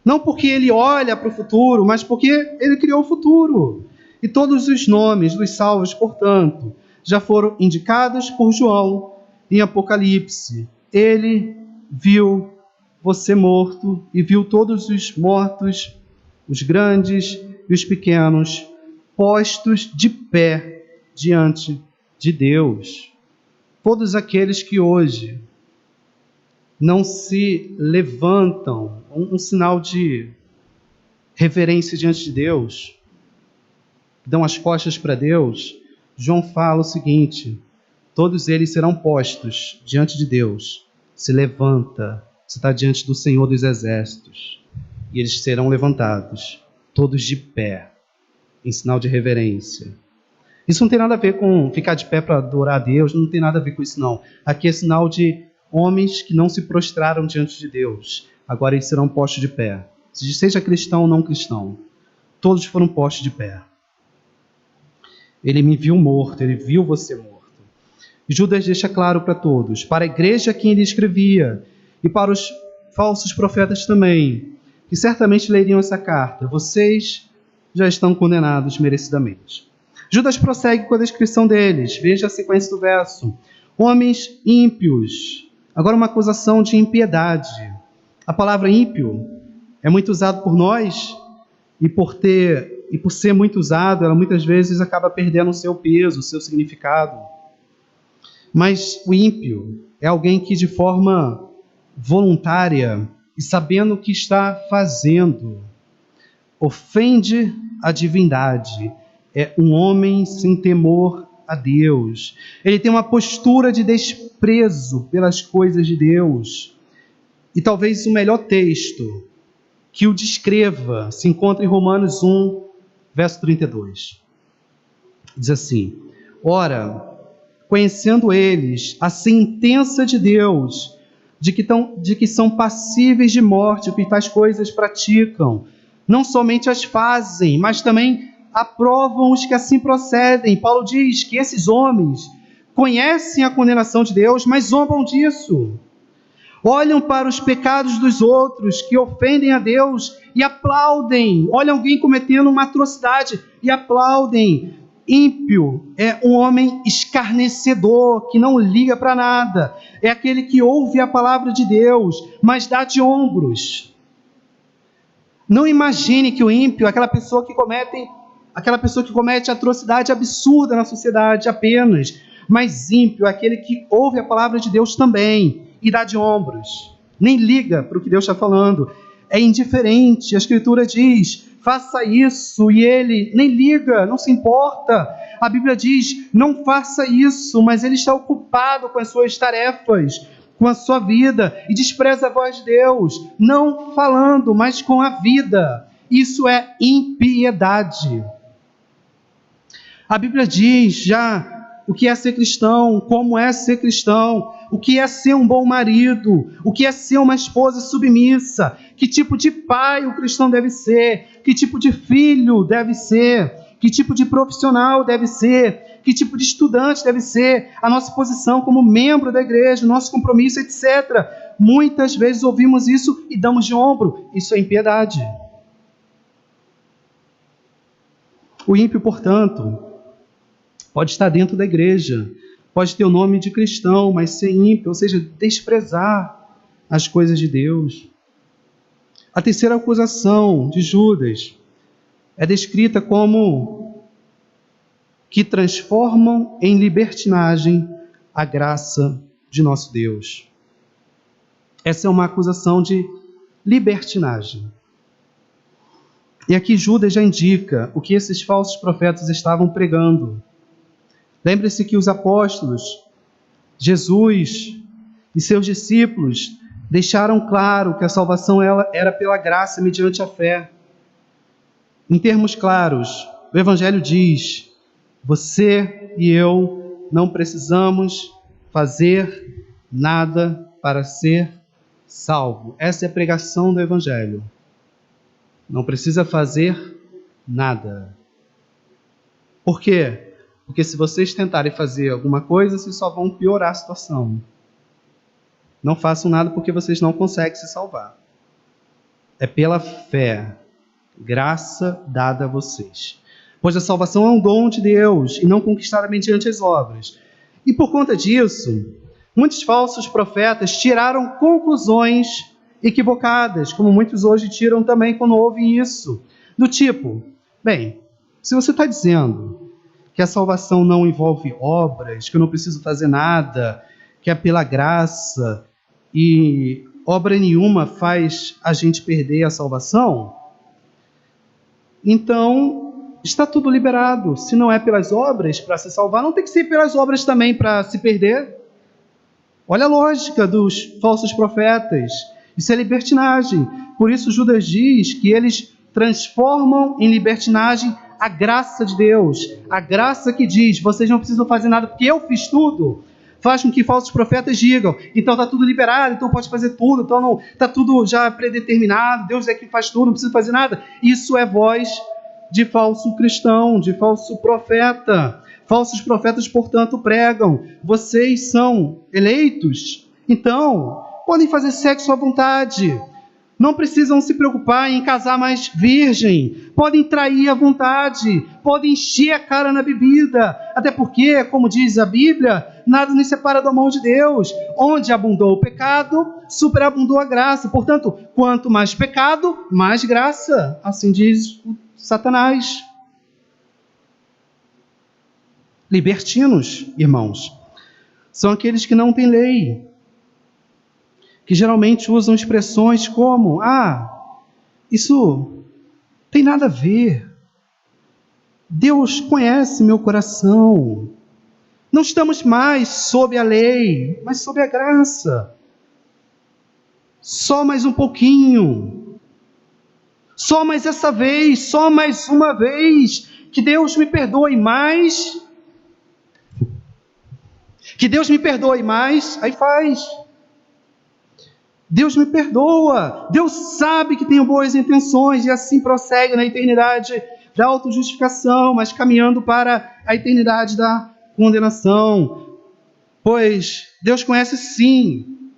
Não porque ele olha para o futuro, mas porque ele criou o futuro. E todos os nomes dos salvos, portanto, já foram indicados por João em Apocalipse. Ele viu você morto e viu todos os mortos, os grandes e os pequenos, postos de pé diante de Deus. Todos aqueles que hoje não se levantam, um sinal de reverência diante de Deus, dão as costas para Deus, João fala o seguinte, todos eles serão postos diante de Deus. Se levanta, você está diante do Senhor dos Exércitos, e eles serão levantados, todos de pé, em sinal de reverência. Isso não tem nada a ver com ficar de pé para adorar a Deus, não tem nada a ver com isso não. Aqui é sinal de homens que não se prostraram diante de Deus, agora eles serão postos de pé. Seja cristão ou não cristão, todos foram postos de pé. Ele me viu morto, ele viu você morto. E Judas deixa claro para todos, para a igreja a quem ele escrevia, e para os falsos profetas também, que certamente leriam essa carta, vocês já estão condenados merecidamente. Judas prossegue com a descrição deles, veja a sequência do verso. Homens ímpios, agora uma acusação de impiedade. A palavra ímpio é muito usada por nós, e por ter e por ser muito usado, ela muitas vezes acaba perdendo o seu peso, o seu significado. Mas o ímpio é alguém que de forma voluntária e sabendo o que está fazendo, ofende a divindade. É um homem sem temor a Deus. Ele tem uma postura de desprezo pelas coisas de Deus. E talvez o melhor texto que o descreva se encontra em Romanos 1, verso 32. Diz assim: ora, conhecendo eles a sentença de Deus, de que são passíveis de morte, que tais coisas praticam, não somente as fazem, mas também aprovam os que assim procedem. Paulo diz que esses homens conhecem a condenação de Deus, mas zombam disso. Olham para os pecados dos outros que ofendem a Deus e aplaudem. Olham alguém cometendo uma atrocidade e aplaudem. Ímpio é um homem escarnecedor, que não liga para nada. É aquele que ouve a palavra de Deus, mas dá de ombros. Não imagine que o ímpio é aquela pessoa que comete atrocidade absurda na sociedade apenas. Mas ímpio é aquele que ouve a palavra de Deus também e dá de ombros. Nem liga para o que Deus está falando. É indiferente. A Escritura diz: faça isso, e ele nem liga, não se importa. A Bíblia diz: não faça isso, mas ele está ocupado com as suas tarefas, com a sua vida, e despreza a voz de Deus, não falando, mas com a vida. Isso é impiedade. A Bíblia diz já o que é ser cristão, como é ser cristão, o que é ser um bom marido, o que é ser uma esposa submissa, que tipo de pai o cristão deve ser, que tipo de filho deve ser, que tipo de profissional deve ser, que tipo de estudante deve ser, a nossa posição como membro da igreja, o nosso compromisso, etc. Muitas vezes ouvimos isso e damos de ombro. Isso é impiedade. O ímpio, portanto, pode estar dentro da igreja, pode ter o nome de cristão, mas ser ímpio, ou seja, desprezar as coisas de Deus. A terceira acusação de Judas é descrita como que transformam em libertinagem a graça de nosso Deus. Essa é uma acusação de libertinagem. E aqui Judas já indica o que esses falsos profetas estavam pregando. Lembre-se que os apóstolos, Jesus e seus discípulos deixaram claro que a salvação era pela graça mediante a fé. Em termos claros, o Evangelho diz: você e eu não precisamos fazer nada para ser salvo. Essa é a pregação do Evangelho. Não precisa fazer nada. Por quê? Porque se vocês tentarem fazer alguma coisa, vocês só vão piorar a situação. Não façam nada porque vocês não conseguem se salvar. É pela fé, graça dada a vocês. Pois a salvação é um dom de Deus e não conquistada mediante as obras. E por conta disso, muitos falsos profetas tiraram conclusões equivocadas, como muitos hoje tiram também quando ouvem isso. Do tipo, bem, se você está dizendo que a salvação não envolve obras, que eu não preciso fazer nada, que é pela graça, e obra nenhuma faz a gente perder a salvação, então está tudo liberado. Se não é pelas obras para se salvar, não tem que ser pelas obras também para se perder. Olha a lógica dos falsos profetas. Isso é libertinagem. Por isso Judas diz que eles transformam em libertinagem a graça de Deus. A graça que diz: vocês não precisam fazer nada porque eu fiz tudo. Faz com que falsos profetas digam: então está tudo liberado, então pode fazer tudo, então está tudo já predeterminado, Deus é quem faz tudo, não precisa fazer nada. Isso é voz de falso cristão, de falso profeta. Falsos profetas, portanto, pregam: vocês são eleitos, então podem fazer sexo à vontade, não precisam se preocupar em casar mais virgem, podem trair à vontade, podem encher a cara na bebida, até porque, como diz a Bíblia, nada nos separa do amor de Deus. Onde abundou o pecado, superabundou a graça. Portanto, quanto mais pecado, mais graça. Assim diz o Satanás. Libertinos, irmãos, são aqueles que não têm lei, que geralmente usam expressões como: isso tem nada a ver. Deus conhece meu coração. Não estamos mais sob a lei, mas sob a graça. Só mais um pouquinho. Só mais essa vez, só mais uma vez. Que Deus me perdoe mais. Que Deus me perdoe mais. Aí faz. Deus me perdoa. Deus sabe que tenho boas intenções e assim prossegue na eternidade da autojustificação, mas caminhando para a eternidade da condenação. Pois Deus conhece sim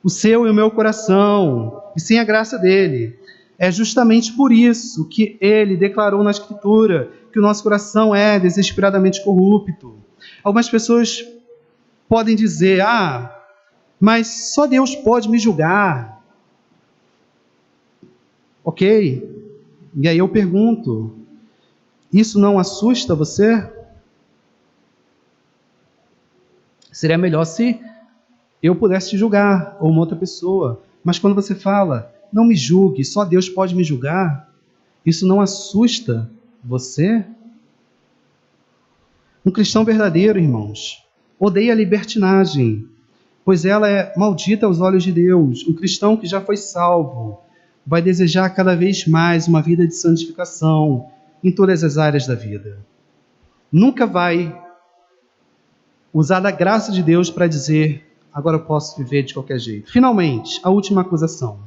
o seu e o meu coração, e sim a graça dele. É justamente por isso que ele declarou na Escritura que o nosso coração é desesperadamente corrupto. Algumas pessoas podem dizer: mas só Deus pode me julgar. Ok. E aí eu pergunto: isso não assusta você? Seria melhor se eu pudesse te julgar, ou uma outra pessoa. Mas quando você fala: não me julgue, só Deus pode me julgar, isso não assusta você? Um cristão verdadeiro, irmãos, odeia a libertinagem, pois ela é maldita aos olhos de Deus. Um cristão que já foi salvo vai desejar cada vez mais uma vida de santificação em todas as áreas da vida. Nunca vai usar da graça de Deus para dizer: agora eu posso viver de qualquer jeito. Finalmente, a última acusação.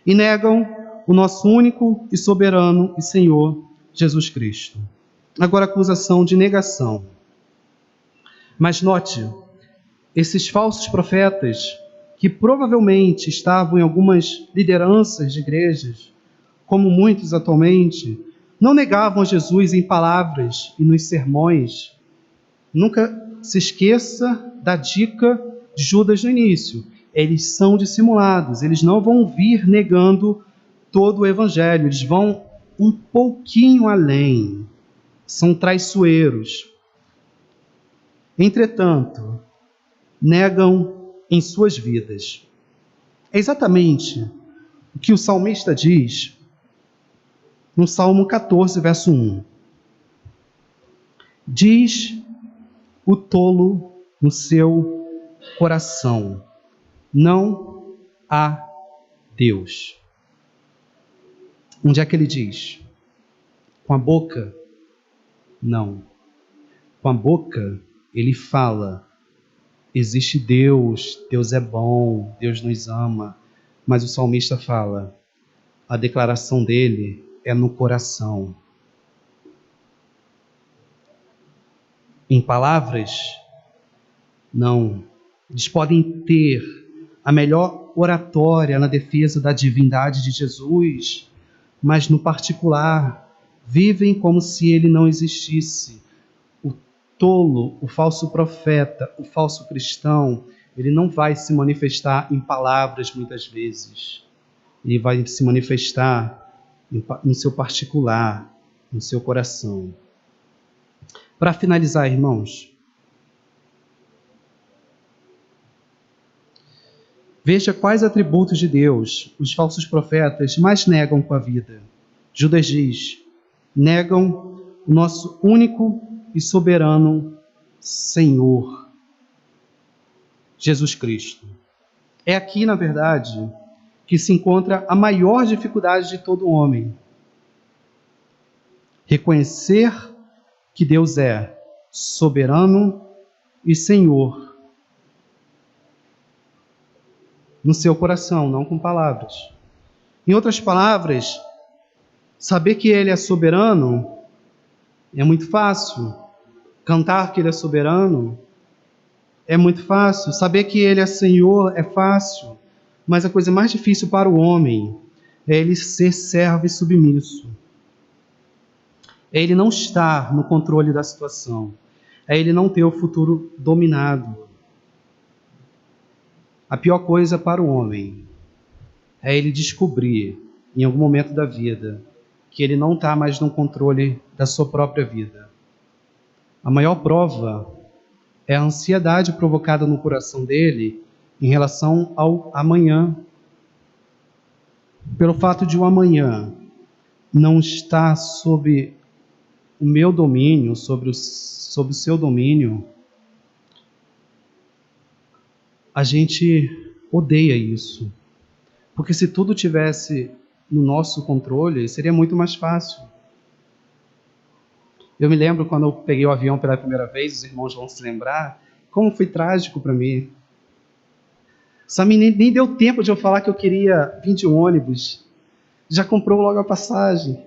E negam o nosso único e soberano e Senhor Jesus Cristo. Agora a acusação de negação. Mas note, esses falsos profetas, que provavelmente estavam em algumas lideranças de igrejas, como muitos atualmente, não negavam Jesus em palavras e nos sermões. Nunca se esqueça da dica de Judas no início. Eles são dissimulados, eles não vão vir negando todo o evangelho, eles vão um pouquinho além, são traiçoeiros. Entretanto, negam em suas vidas. É exatamente o que o salmista diz no Salmo 14, verso 1. Diz o tolo no seu coração: não há Deus. Onde é que ele diz? Com a boca? Não. Com a boca, ele fala: existe Deus, Deus é bom, Deus nos ama. Mas o salmista fala: a declaração dele é no coração. Em palavras, não. Eles podem ter a melhor oratória na defesa da divindade de Jesus, mas no particular, vivem como se ele não existisse. O tolo, o falso profeta, o falso cristão, ele não vai se manifestar em palavras muitas vezes. Ele vai se manifestar no seu particular, no seu coração. Para finalizar, irmãos, veja quais atributos de Deus os falsos profetas mais negam com a vida. Judas diz: negam o nosso único e soberano Senhor, Jesus Cristo. É aqui, na verdade, que se encontra a maior dificuldade de todo homem. Reconhecer que Deus é soberano e Senhor no seu coração, não com palavras. Em outras palavras, saber que Ele é soberano é muito fácil. Cantar que Ele é soberano é muito fácil. Saber que Ele é Senhor é fácil. Mas a coisa mais difícil para o homem é ele ser servo e submisso. É ele não estar no controle da situação. É ele não ter o futuro dominado. A pior coisa para o homem é ele descobrir, em algum momento da vida, que ele não está mais no controle da sua própria vida. A maior prova é a ansiedade provocada no coração dele em relação ao amanhã. Pelo fato de o amanhã não estar sob o meu domínio, sob o seu domínio, a gente odeia isso. Porque se tudo tivesse no nosso controle, seria muito mais fácil. Eu me lembro quando eu peguei o avião pela primeira vez, os irmãos vão se lembrar, como foi trágico para mim. Samir nem deu tempo de eu falar que eu queria vir de ônibus. Já comprou logo a passagem.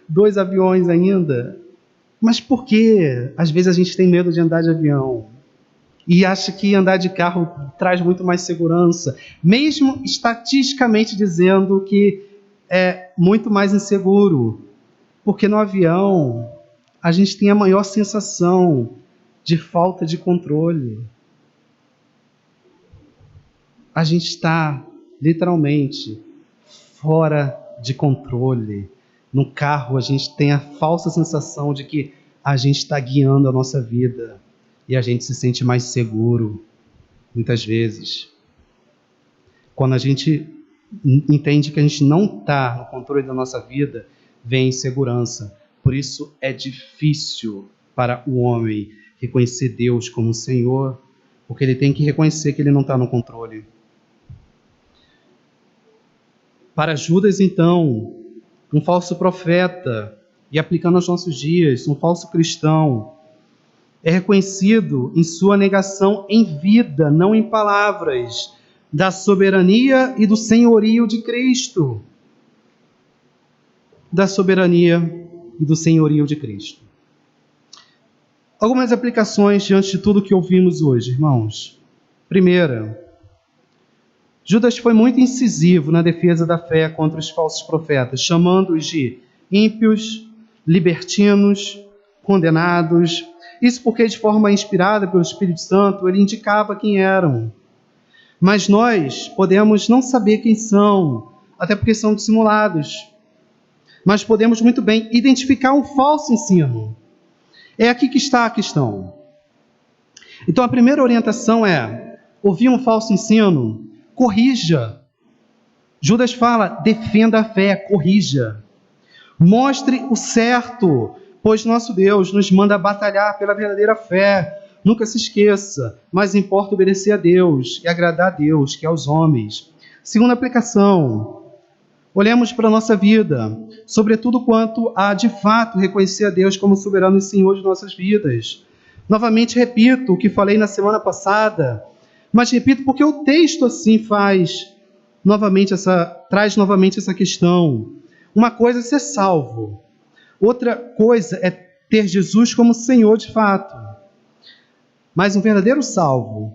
2 aviões ainda. Mas por que às vezes a gente tem medo de andar de avião? E acha que andar de carro traz muito mais segurança, mesmo estatisticamente dizendo que é muito mais inseguro. Porque no avião a gente tem a maior sensação de falta de controle. A gente está literalmente fora de controle. No carro a gente tem a falsa sensação de que a gente está guiando a nossa vida. E a gente se sente mais seguro, muitas vezes. Quando a gente entende que a gente não está no controle da nossa vida, vem insegurança. Por isso é difícil para o homem reconhecer Deus como Senhor, porque ele tem que reconhecer que ele não está no controle. Para Judas, então, um falso profeta, e aplicando aos nossos dias, um falso cristão, é reconhecido em sua negação em vida, não em palavras, da soberania e do senhorio de Cristo. Da soberania e do senhorio de Cristo. Algumas aplicações diante de tudo que ouvimos hoje, irmãos. Primeira, Judas foi muito incisivo na defesa da fé contra os falsos profetas, chamando-os de ímpios, libertinos, condenados. Isso porque, de forma inspirada pelo Espírito Santo, ele indicava quem eram. Mas nós podemos não saber quem são, até porque são dissimulados. Mas podemos muito bem identificar um falso ensino. É aqui que está a questão. Então, a primeira orientação é: ouvir um falso ensino, corrija. Judas fala: defenda a fé, corrija. Mostre o certo, pois nosso Deus nos manda batalhar pela verdadeira fé. Nunca se esqueça, mas importa obedecer a Deus e agradar a Deus, que é aos homens. Segunda aplicação, olhemos para a nossa vida, sobretudo quanto a, de fato, reconhecer a Deus como soberano e Senhor de nossas vidas. Novamente repito o que falei na semana passada, mas repito porque o texto assim traz novamente essa questão. Uma coisa é ser salvo, outra coisa é ter Jesus como Senhor de fato. Mas um verdadeiro salvo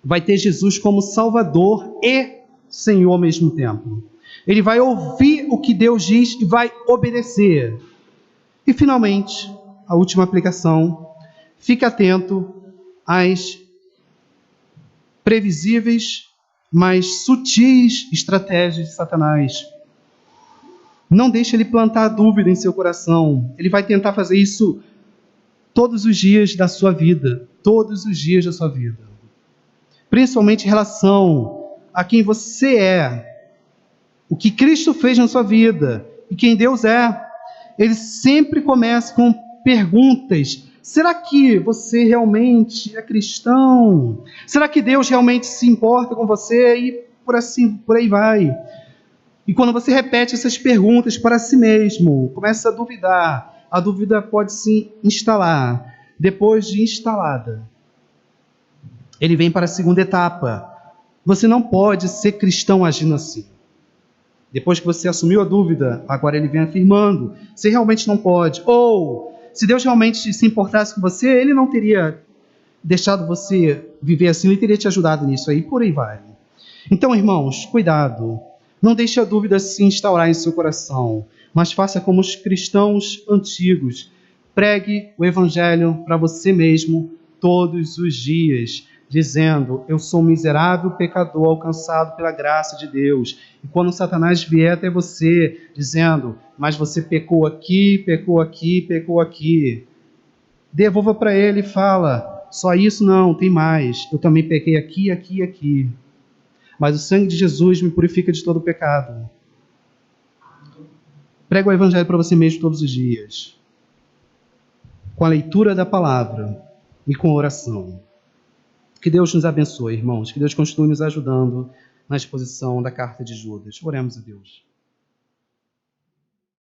vai ter Jesus como Salvador e Senhor ao mesmo tempo. Ele vai ouvir o que Deus diz e vai obedecer. E finalmente, a última aplicação, fique atento às previsíveis, mas sutis estratégias de Satanás. Não deixe ele plantar dúvida em seu coração. Ele vai tentar fazer isso todos os dias da sua vida. Todos os dias da sua vida. Principalmente em relação a quem você é. O que Cristo fez na sua vida. E quem Deus é. Ele sempre começa com perguntas. Será que você realmente é cristão? Será que Deus realmente se importa com você? E por aí vai. E quando você repete essas perguntas para si mesmo, começa a duvidar, a dúvida pode se instalar. Depois de instalada, ele vem para a segunda etapa. Você não pode ser cristão agindo assim. Depois que você assumiu a dúvida, agora ele vem afirmando. Você realmente não pode. Ou, se Deus realmente se importasse com você, ele não teria deixado você viver assim, ele teria te ajudado nisso aí, por aí vai. Então, irmãos, cuidado. Não deixe a dúvida se instaurar em seu coração, mas faça como os cristãos antigos. Pregue o evangelho para você mesmo todos os dias. dizendo: eu sou um miserável pecador alcançado pela graça de Deus. E quando Satanás vier até você, dizendo: mas você pecou aqui, pecou aqui, pecou aqui, devolva para ele e fala: só isso não, tem mais. Eu também pequei aqui, aqui e aqui. Mas o sangue de Jesus me purifica de todo pecado. Prega o evangelho para você mesmo todos os dias, com a leitura da palavra e com a oração. Que Deus nos abençoe, irmãos. Que Deus continue nos ajudando na exposição da carta de Judas. Oremos a Deus.